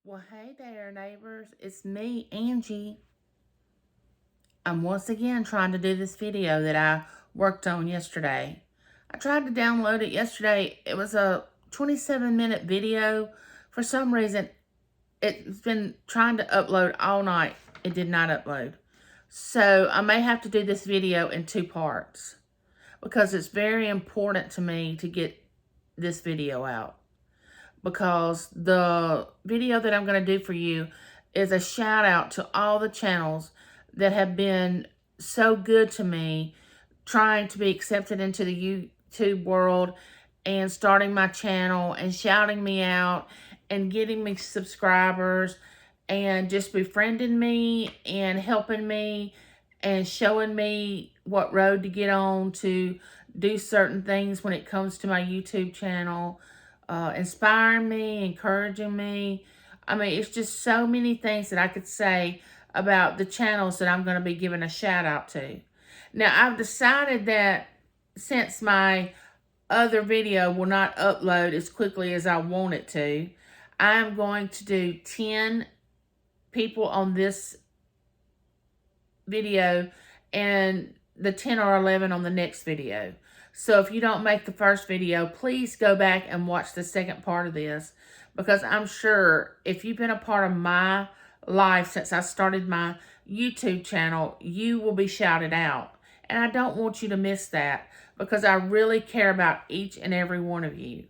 Well, hey there, neighbors. It's me, Angie. I'm once again trying to do this video that I worked on yesterday. I tried to download it yesterday. It was a 27-minute video. For some reason, it's been trying to upload all night. It did not upload. So I may have to do this video in 2 parts because it's very important to me to get this video out. Because the video that I'm going to do for you is a shout out to all the channels that have been so good to me, trying to be accepted into the YouTube world and starting my channel and shouting me out and getting me subscribers and just befriending me and helping me and showing me what road to get on to do certain things when it comes to my YouTube channel. Inspiring me, encouraging me. I mean, it's just so many things that I could say about the channels that I'm going to be giving a shout out to. Now, I've decided that since my other video will not upload as quickly as I want it to, I'm going to do 10 people on this video and the 10 or 11 on the next video. So if you don't make the first video, please go back and watch the second part of this, because I'm sure if you've been a part of my life since I started my YouTube channel, you will be shouted out. And I don't want you to miss that, because I really care about each and every one of you.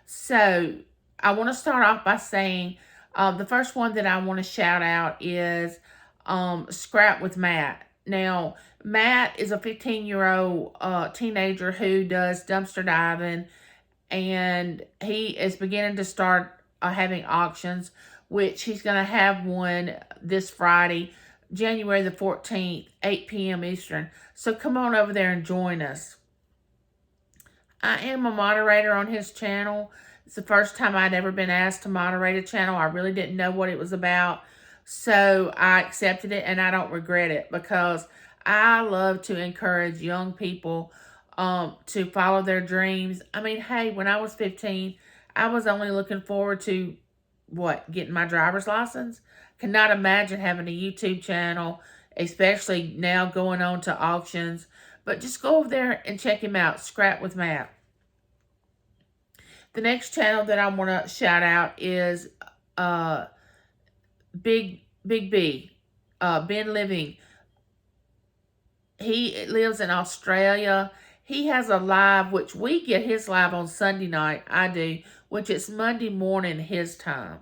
So I want to start off by saying the first one that I want to shout out is Scrap with Matt. Now, Matt is a 15-year-old teenager who does dumpster diving, and he is beginning to start having auctions, which he's going to have one this Friday, January the 14th, 8 p.m. Eastern. So come on over there and join us. I am a moderator on his channel. It's the first time I'd ever been asked to moderate a channel. I really didn't know what it was about. So I accepted it, and I don't regret it, because I love to encourage young people to follow their dreams. I mean, hey, when I was 15, I was only looking forward to, getting my driver's license. Cannot imagine having a YouTube channel, especially now going on to auctions. But just go over there and check him out, Scrap with Matt. The next channel that I want to shout out is Big B, Ben Living. He lives in Australia. He has a live, which we get his live on Sunday night. I do, which is Monday morning his time.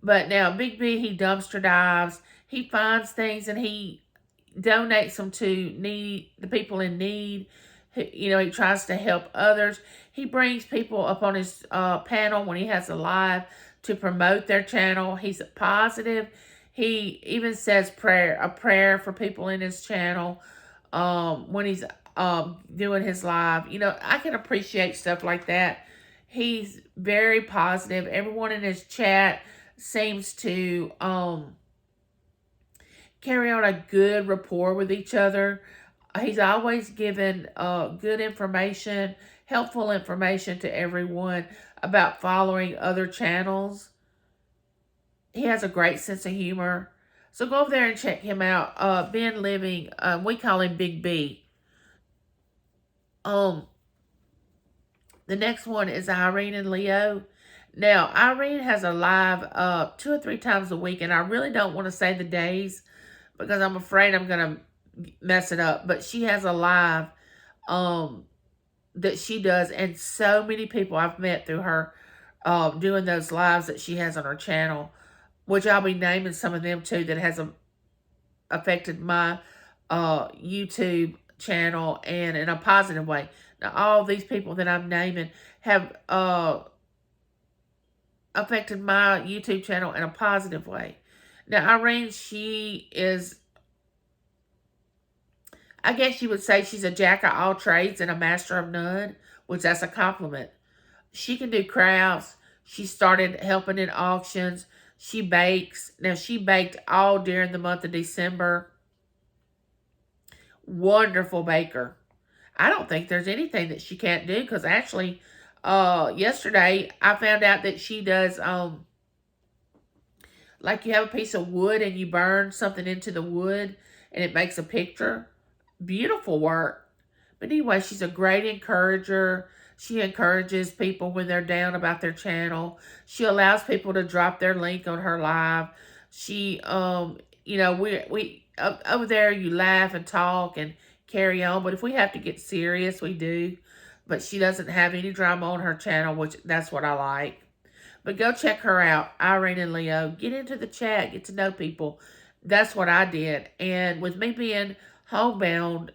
But now Big B, he dumpster dives. He finds things and he donates them to the people in need. He tries to help others. He brings people up on his panel when he has a live to promote their channel. He's positive. He even says a prayer for people in his channel when he's doing his live. I can appreciate stuff like that. He's very positive. Everyone in his chat seems to carry on a good rapport with each other. He's always given good information, helpful information to everyone about following other channels. He has a great sense of humor. So go over there and check him out. Ben Living, we call him Big B. The next one is Irene and Leo. Now, Irene has a live 2 or 3 times a week, and I really don't want to say the days because I'm afraid I'm going to mess it up. But she has a live that she does, and so many people I've met through her doing those lives that she has on her channel, which I'll be naming some of them too, that has affected my YouTube channel and in a positive way. Now, all these people that I'm naming have affected my YouTube channel in a positive way. Now, Irene, she is, I guess you would say she's a jack of all trades and a master of none, which that's a compliment. She can do crafts. She started helping in auctions. She bakes. Now, she baked all during the month of December. Wonderful baker. I don't think there's anything that she can't do, because actually, yesterday, I found out that she does like you have a piece of wood and you burn something into the wood and it makes a picture. Beautiful work. But anyway, she's a great encourager. She encourages people when they're down about their channel. She allows people to drop their link on her live. She, you know, we over there, you laugh and talk and carry on. But if we have to get serious, we do. But she doesn't have any drama on her channel, which that's what I like. But go check her out, Irene and Leo. Get into the chat, get to know people. That's what I did. And with me being homebound,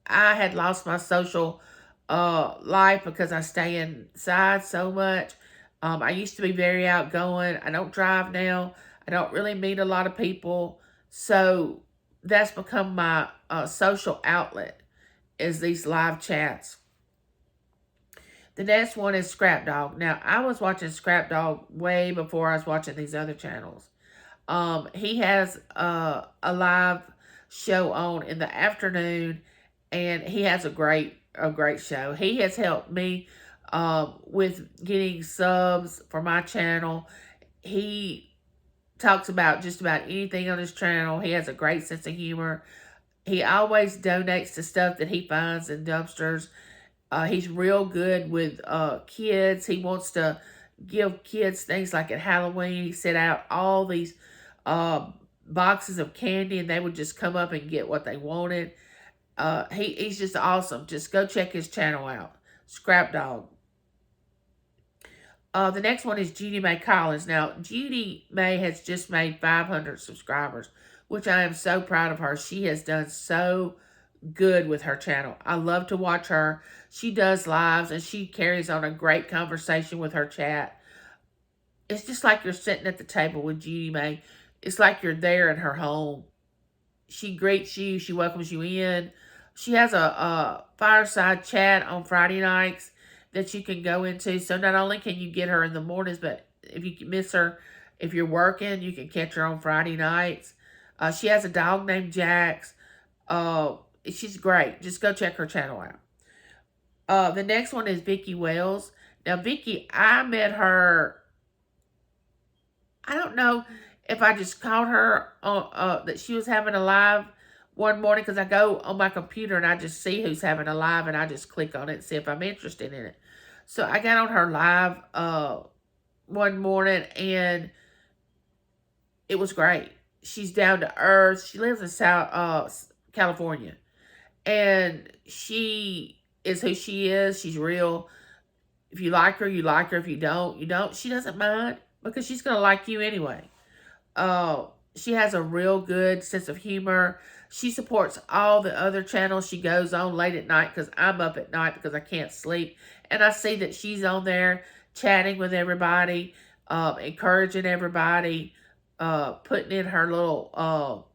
I had lost my social life because I stay inside so much. I used to be very outgoing. I don't drive now. I don't really meet a lot of people. So that's become my social outlet, is these live chats. The next one is Scrap Dog. Now, I was watching Scrap Dog way before I was watching these other channels. He has a live show on in the afternoon, and he has a great show. He has helped me with getting subs for my channel. He talks about just about anything on his channel. He has a great sense of humor. He always donates to stuff that he finds in dumpsters. He's real good with kids. He wants to give kids things like at Halloween. He set out all these boxes of candy, and they would just come up and get what they wanted. He's just awesome. Just go check his channel out. Scrap Dog. The next one is Judy May Collins. Now, Judy May has just made 500 subscribers, which I am so proud of her. She has done so good with her channel. I love to watch her. She does lives, and she carries on a great conversation with her chat. It's just like you're sitting at the table with Judy May. It's like you're there in her home. She greets you. She welcomes you in. She has a fireside chat on Friday nights that you can go into. So not only can you get her in the mornings, but if you miss her, if you're working, you can catch her on Friday nights. She has a dog named Jax. She's great. Just go check her channel out. The next one is Vicky Wells. Now, Vicky, I met her, I don't know if I just caught her on, that she was having a live one morning, because I go on my computer and I just see who's having a live, and I just click on it and see if I'm interested in it. So I got on her live one morning, and it was great. She's down to earth. She lives in South California. And she is who she is. She's real. If you like her, you like her. If you don't, you don't. She doesn't mind, because she's going to like you anyway. She has a real good sense of humor. She supports all the other channels. She goes on late at night, because I'm up at night because I can't sleep. And I see that she's on there chatting with everybody, encouraging everybody, putting in her little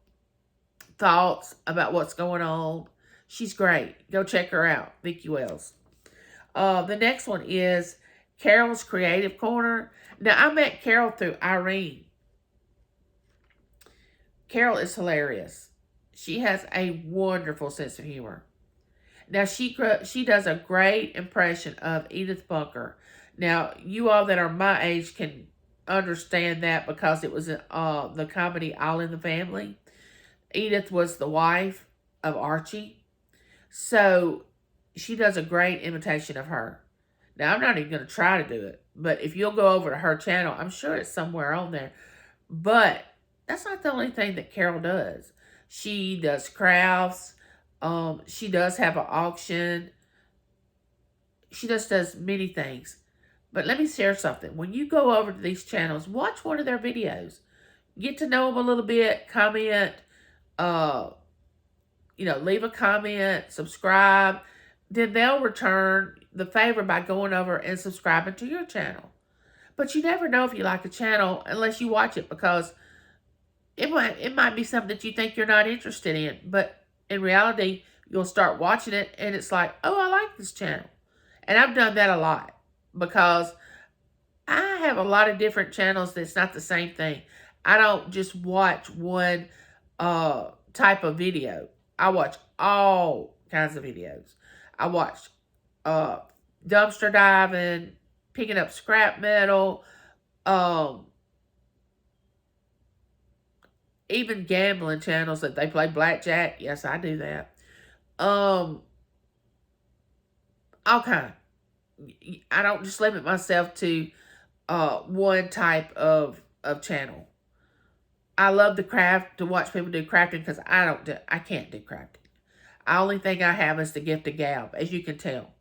thoughts about what's going on. She's great. Go check her out, Vicky Wells. The next one is Carol's Creative Corner. Now, I met Carol through Irene. Carol is hilarious. She has a wonderful sense of humor. Now, she does a great impression of Edith Bunker. Now, you all that are my age can understand that, because it was the comedy All in the Family. Edith was the wife of Archie. So she does a great imitation of her. Now, I'm not even going to try to do it, but if you'll go over to her channel, I'm sure it's somewhere on there. But that's not the only thing that Carol does. She does crafts. She does have an auction. She just does many things. But let me share something. When you go over to these channels, watch one of their videos. Get to know them a little bit. Comment. Leave a comment. Subscribe. Then they'll return the favor by going over and subscribing to your channel. But you never know if you like a channel unless you watch it, because it might be something that you think you're not interested in. But in reality, you'll start watching it and it's like, oh, I like this channel. And I've done that a lot, because I have a lot of different channels that's not the same thing. I don't just watch one type of video. I watch all kinds of videos. I watch dumpster diving, picking up scrap metal, even gambling channels that they play blackjack. Yes, I do that. All kind. I don't just limit myself to one type of channel. I love the craft, to watch people do crafting, because I can't do crafting. The only thing I have is the gift of gab, as you can tell.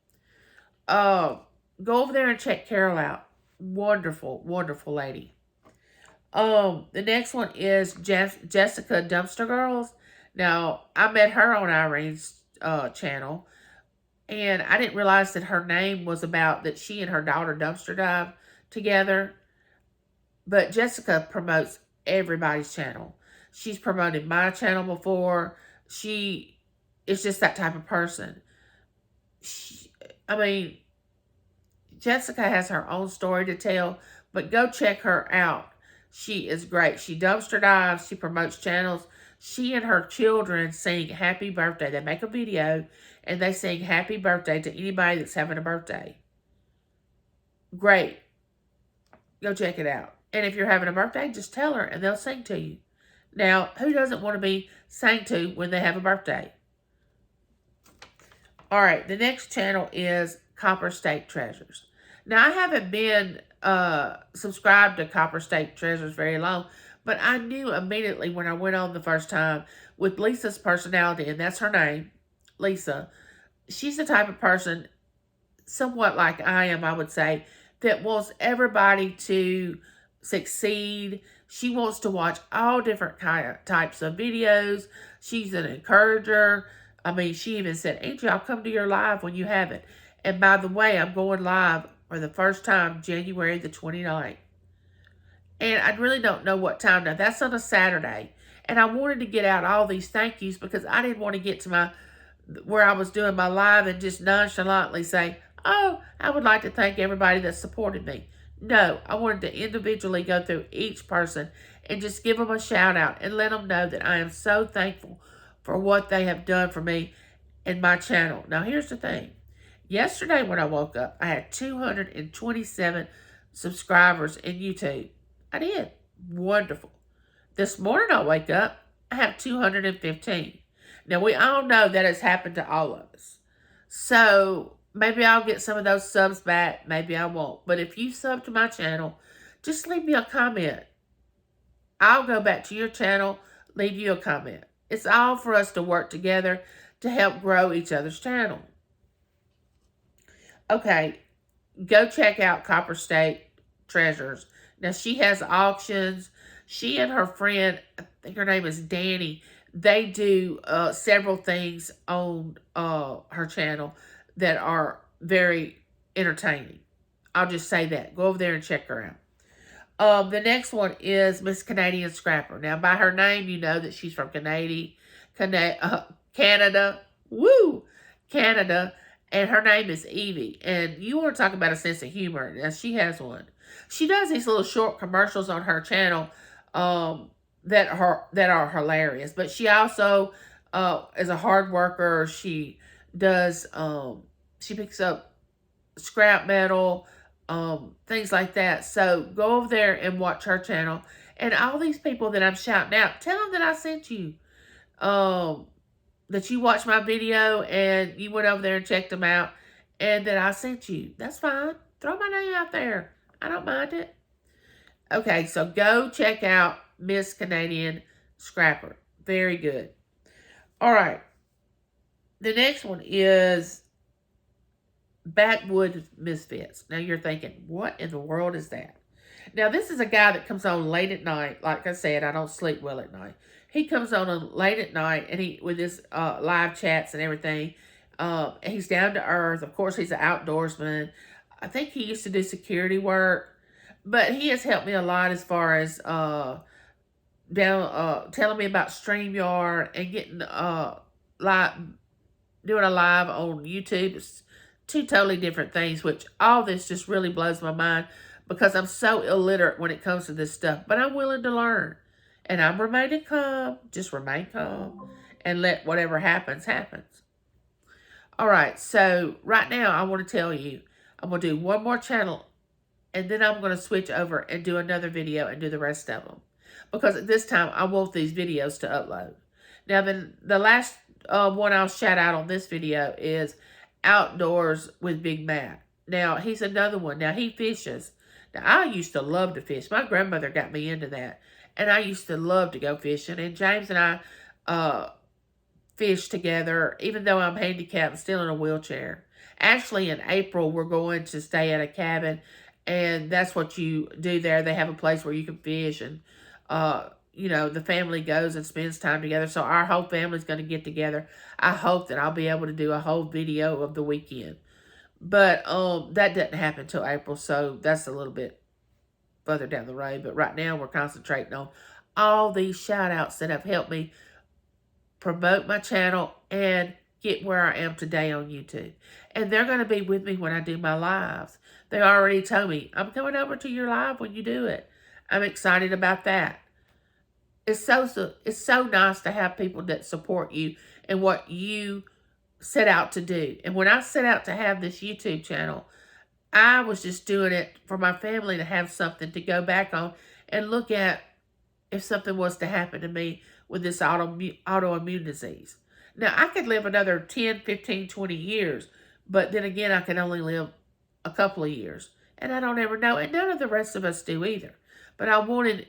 Go over there and check Carol out. Wonderful, wonderful lady. The next one is Jessica Dumpster Girls. Now, I met her on Irene's channel, and I didn't realize that her name was about that she and her daughter dumpster dive together. But Jessica promotes everybody's channel. She's promoted my channel before. She is just that type of person. Jessica has her own story to tell, but go check her out. She is great. She dumpster dives. She promotes channels. She and her children sing happy birthday. They make a video and they sing happy birthday to anybody that's having a birthday. Great. Go check it out. And if you're having a birthday, just tell her and they'll sing to you. Now, who doesn't want to be sang to when they have a birthday? All right, the next channel is Copper State Treasures. Now, I haven't been subscribed to Copper State Treasures very long, but I knew immediately when I went on the first time with Lisa's personality, and that's her name, Lisa. She's the type of person, somewhat like I am, I would say, that wants everybody to succeed. She wants to watch all different types of videos. She's an encourager. She even said, Angie, I'll come to your live when you have it. And by the way, I'm going live for the first time, January the 29th. And I really don't know what time. Now, that's on a Saturday. And I wanted to get out all these thank yous because I didn't want to get to where I was doing my live and just nonchalantly say, oh, I would like to thank everybody that supported me. No, I wanted to individually go through each person and just give them a shout out and let them know that I am so thankful for what they have done for me and my channel. Now, here's the thing. Yesterday when I woke up, I had 227 subscribers in YouTube. I did. Wonderful. This morning I wake up, I have 215. Now, we all know that has happened to all of us. So, maybe I'll get some of those subs back. Maybe I won't. But if you sub to my channel, just leave me a comment. I'll go back to your channel, leave you a comment. It's all for us to work together to help grow each other's channel. Okay, go check out Copper State Treasures. Now, she has auctions. She and her friend, I think her name is Danny, they do several things on her channel that are very entertaining. I'll just say that. Go over there and check her out. The next one is Miss Canadian Scrapper. Now, by her name, you know that she's from Canada. Woo! Canada. And her name is Evie. And you want to talk about a sense of humor. Now, she has one. She does these little short commercials on her channel that are hilarious. But she also is a hard worker. She does, she picks up scrap metal, things like that. So go over there and watch her channel. And all these people that I'm shouting out, tell them that I sent you. That you watched my video and you went over there and checked them out and that I sent you. That's fine. Throw my name out there. I don't mind it. Okay, so go check out Miss Canadian Scrapper. Very good. All right. The next one is Batwood Misfits. Now you're thinking, what in the world is that? Now this is a guy that comes on late at night. Like I said, I don't sleep well at night. He comes on late at night and with his live chats and everything. He's down to earth. Of course, he's an outdoorsman. I think he used to do security work. But he has helped me a lot as far as telling me about StreamYard and getting doing a live on YouTube. It's two totally different things, which all this just really blows my mind because I'm so illiterate when it comes to this stuff. But I'm willing to learn. And I'm remaining calm. Just remain calm. And let whatever happens, happens. All right. So right now, I want to tell you, I'm going to do one more channel. And then I'm going to switch over and do another video and do the rest of them. because at this time I want these videos to upload. Now, then the last one I'll shout out on this video is Outdoors with Big Matt. Now, he's another one. Now, he fishes. Now, I used to love to fish. My grandmother got me into that. And I used to love to go fishing. And James and I fish together, even though I'm handicapped and still in a wheelchair. Actually, in April, we're going to stay at a cabin. And that's what you do there. They have a place where you can fish. And, you know, the family goes and spends time together. So our whole family's going to get together. I hope that I'll be able to do a whole video of the weekend. But that didn't happen till April, so that's a little bit further down the road. But right now, we're concentrating on all these shout-outs that have helped me promote my channel and get where I am today on YouTube. And they're going to be with me when I do my lives. They already told me, I'm coming over to your live when you do it. I'm excited about that. It's so nice to have people that support you and what you set out to do. And when I set out to have this YouTube channel, I was just doing it for my family to have something to go back on and look at if something was to happen to me with this autoimmune disease. Now, I could live another 10, 15, 20 years, but then again, I can only live a couple of years. And I don't ever know, and none of the rest of us do either. But I wanted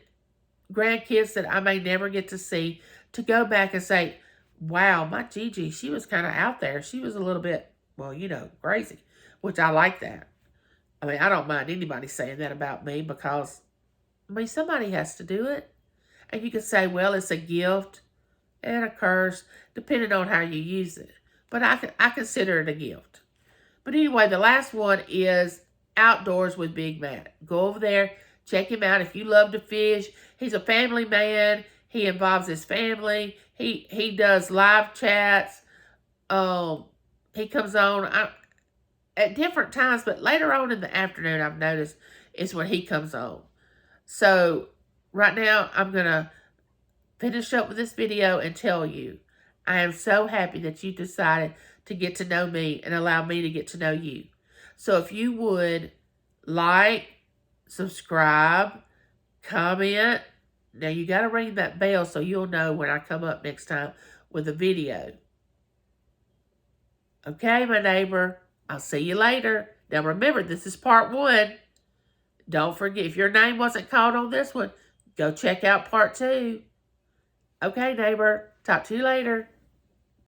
grandkids that I may never get to see to go back and say, wow, my Gigi, she was kind of out there. She was a little bit, well, you know, crazy, which I like that. I mean, I don't mind anybody saying that about me because, I mean, somebody has to do it. And you can say, well, it's a gift and a curse, depending on how you use it. But I consider it a gift. But anyway, the last one is Outdoors with Big Matt. Go over there, check him out. If you love to fish, he's a family man. He involves his family. He does live chats. He comes on at different times, but later on in the afternoon, I've noticed, is when he comes on. So right now, I'm going to finish up with this video and tell you, I am so happy that you decided to get to know me and allow me to get to know you. So if you would like, subscribe, comment. Now, you got to ring that bell so you'll know when I come up next time with a video. Okay, my neighbor. I'll see you later. Now, remember, this is part 1. Don't forget, if your name wasn't called on this one, go check out part 2. Okay, neighbor. Talk to you later.